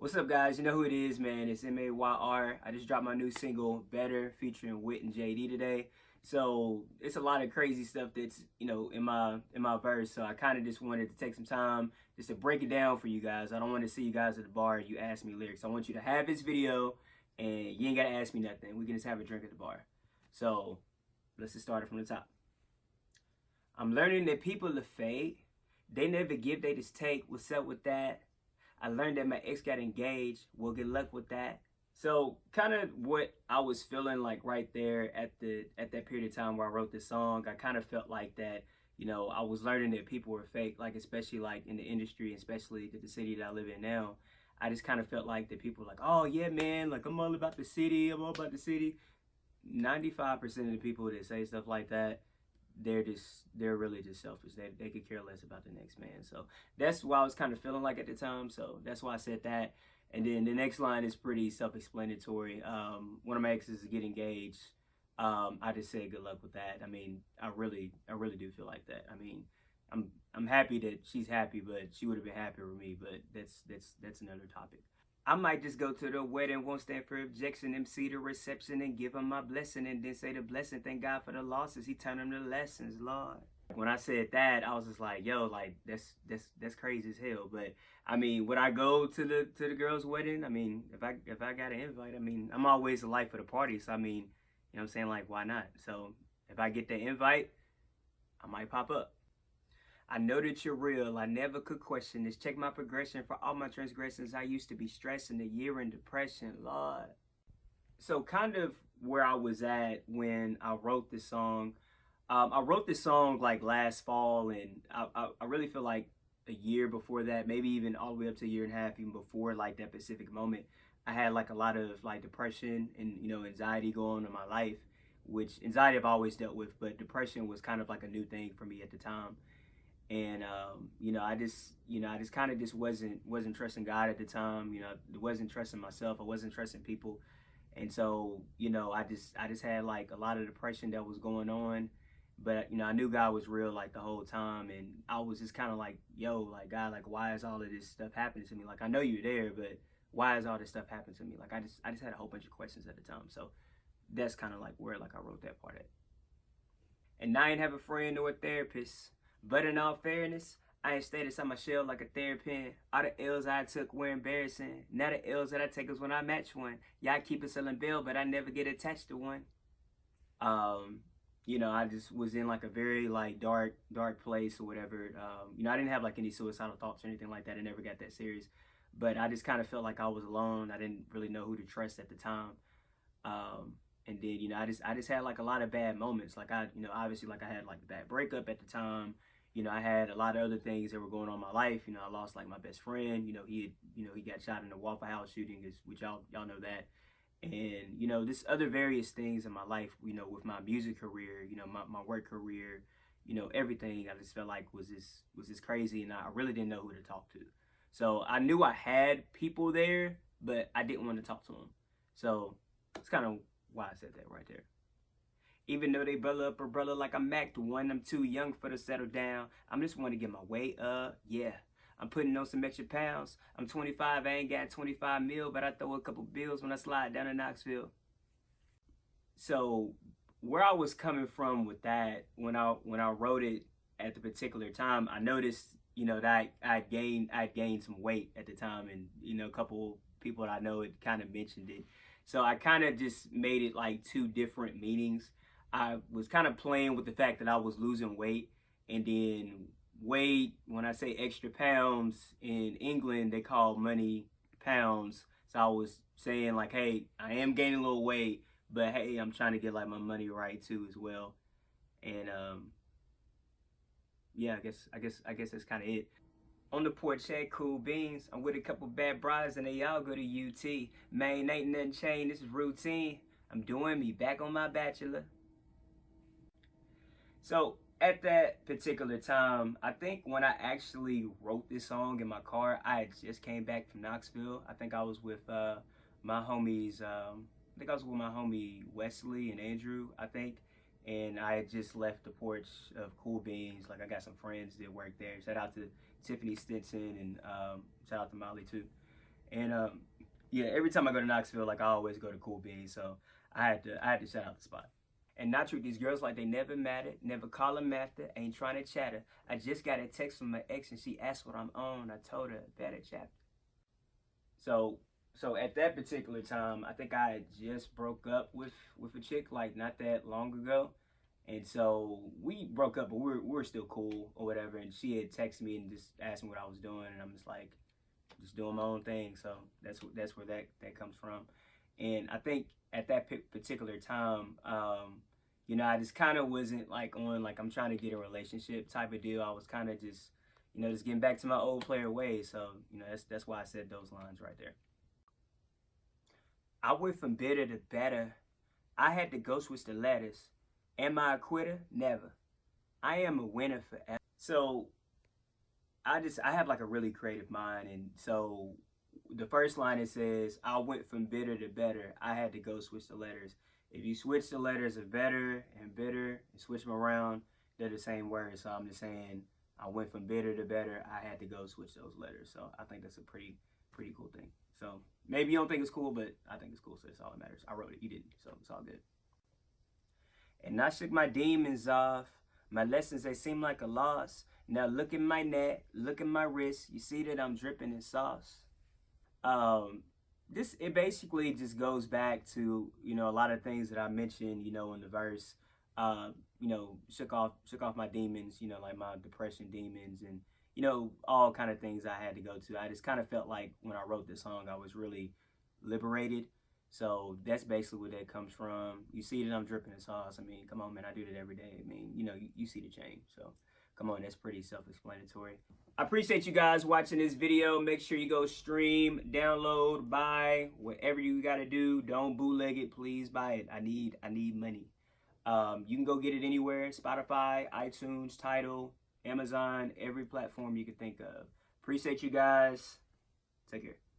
What's up, guys? You know who it is, man. It's MAYR. I just dropped my new single, Better, featuring Wit and JD today. So it's a lot of crazy stuff that's in my verse. So I kind of just wanted to take some time just to break it down for you guys. I don't want to see you guys at the bar and you ask me lyrics. I want you to have this video and you ain't gotta ask me nothing. We can just have a drink at the bar. So let's just start it from the top. I'm learning that people are fake. They never give, they just take. What's up with that? I learned that my ex got engaged. Well, good luck with that. So, kind of what I was feeling like right there at that period of time where I wrote this song, I kind of felt like that. I was learning that people were fake, like especially like in the industry, especially the city that I live in now. I just kind of felt like that people were like, oh yeah, man, like I'm all about the city. I'm all about the city. 95% of the people that say stuff like that, they're really just selfish. They could care less about the next man. So that's what I was kind of feeling like at the time. So that's why I said that. And then the next line is pretty self-explanatory. One of my exes is getting engaged. I just said good luck with that. I mean, I really do feel like that. I mean, I'm happy that she's happy, but she would have been happier with me. But that's another topic. I might just go to the wedding, won't stand for objection, MC the reception, and give him my blessing, and then say the blessing. Thank God for the losses, he turned them to lessons, Lord. When I said that, I was just like, yo, like that's crazy as hell. But I mean, would I go to the girl's wedding? I mean, if I got an invite, I mean, I'm always the life of the party. So I mean, you know what I'm saying? Like, why not? So if I get the invite, I might pop up. I know that you're real. I never could question this. Check my progression for all my transgressions. I used to be stressing a year in depression, Lord. So kind of where I was at when I wrote this song. I wrote this song like last fall, and I really feel like a year before that, maybe even all the way up to a year and a half, even before like that specific moment, I had like a lot of like depression and anxiety going on in my life, which anxiety I've always dealt with, but depression was kind of like a new thing for me at the time. And I just kind of just wasn't trusting God at the time. Wasn't trusting myself. I wasn't trusting people, and so I just had like a lot of depression that was going on. But I knew God was real like the whole time, and I was just kind of like, yo, like God, like why is all of this stuff happening to me? Like I know you're there, but why is all this stuff happening to me? Like I just had a whole bunch of questions at the time. So that's kind of like where like I wrote that part at. And I ain't have a friend or a therapist. But in all fairness, I ain't stayed inside my shell like a therapist. All the L's I took were embarrassing. Now the L's that I take is when I match one. Yeah, I keep it selling bill, but I never get attached to one. Um, I just was in like a very like dark place or whatever. I didn't have like any suicidal thoughts or anything like that. I never got that serious. But I just kind of felt like I was alone. I didn't really know who to trust at the time. And then I just had like a lot of bad moments. Like obviously like I had like a bad breakup at the time. I had a lot of other things that were going on in my life. I lost like my best friend. He got shot in a Waffle House shooting, is which y'all know that. And this other various things in my life. With my music career. My work career. Everything. I just felt like was this crazy, and I really didn't know who to talk to. So I knew I had people there, but I didn't want to talk to them. So it's kind of why I said that right there. Even though they brother up or brother like I'm Mac, the one I'm too young for to settle down. I'm just want to get my weight up, yeah. I'm putting on some extra pounds. I'm 25, I ain't got 25 mil, but I throw a couple bills when I slide down to Knoxville. So where I was coming from with that, when I wrote it at the particular time, I noticed, that I'd gained some weight at the time, and a couple people that I know had kind of mentioned it. So I kind of just made it like two different meanings. I was kind of playing with the fact that I was losing weight, and then weight, when I say extra pounds in England, they call money pounds. So I was saying like, hey, I am gaining a little weight, but hey, I'm trying to get like my money right too as well. And yeah, I guess that's kind of it. On the porch had cool beans. I'm with a couple bad brides and they all go to UT. Man, ain't nothing changed. This is routine. I'm doing me back on my bachelor. So at that particular time, I think when I actually wrote this song in my car, I had just came back from Knoxville. I think I was with my homies. I think I was with my homie Wesley and Andrew. I think, and I had just left the porch of Cool Beans. Like I got some friends that work there. Shout out to Tiffany Stinson and shout out to Molly too. And yeah, every time I go to Knoxville, like I always go to Cool Beans, so I had to shout out the spot. And not treat these girls like they never mattered, never call them after, ain't trying to chatter. I just got a text from my ex and she asked what I'm on. I told her better chapter. So so at that particular time, I think I had just broke up with a chick like not that long ago. And so we broke up, but we were still cool or whatever. And she had texted me and just asked me what I was doing, and I'm just like, just doing my own thing. So that's where that comes from. And I think at that particular time, you know, I just kind of wasn't like on like I'm trying to get a relationship type of deal. I was kind of just, you know, just getting back to my old player ways. So you know, that's why I said those lines right there. I went from bitter to better. I had to go switch the letters. Am I a quitter? Never. I am a winner forever. So I have like a really creative mind, and so the first line it says I went from bitter to better. I had to go switch the letters. If you switch the letters of better and bitter and switch them around, they're the same word. So I'm just saying I went from bitter to better. I had to go switch those letters. So I think that's a pretty cool thing. So maybe you don't think it's cool, but I think it's cool. So that's all that matters. I wrote it. You didn't. So it's all good. And I shook my demons off. My lessons, they seem like a loss. Now look at my neck, look at my wrist. You see that I'm dripping in sauce. Um, this it basically just goes back to, you know, a lot of things that I mentioned, you know, in the verse. You know, shook off my demons, you know, like my depression demons, and you know, all kind of things I had to go to. I just kind of felt like when I wrote this song, I was really liberated. So that's basically where that comes from. You see that I'm dripping in sauce. I mean, come on, man, I do that every day. I mean, you know, you see the change. So come on, that's pretty self-explanatory. I appreciate you guys watching this video. Make sure you go stream, download, buy, whatever you got to do. Don't bootleg it. Please buy it. I need money. You can go get it anywhere. Spotify, iTunes, Tidal, Amazon, every platform you can think of. Appreciate you guys. Take care.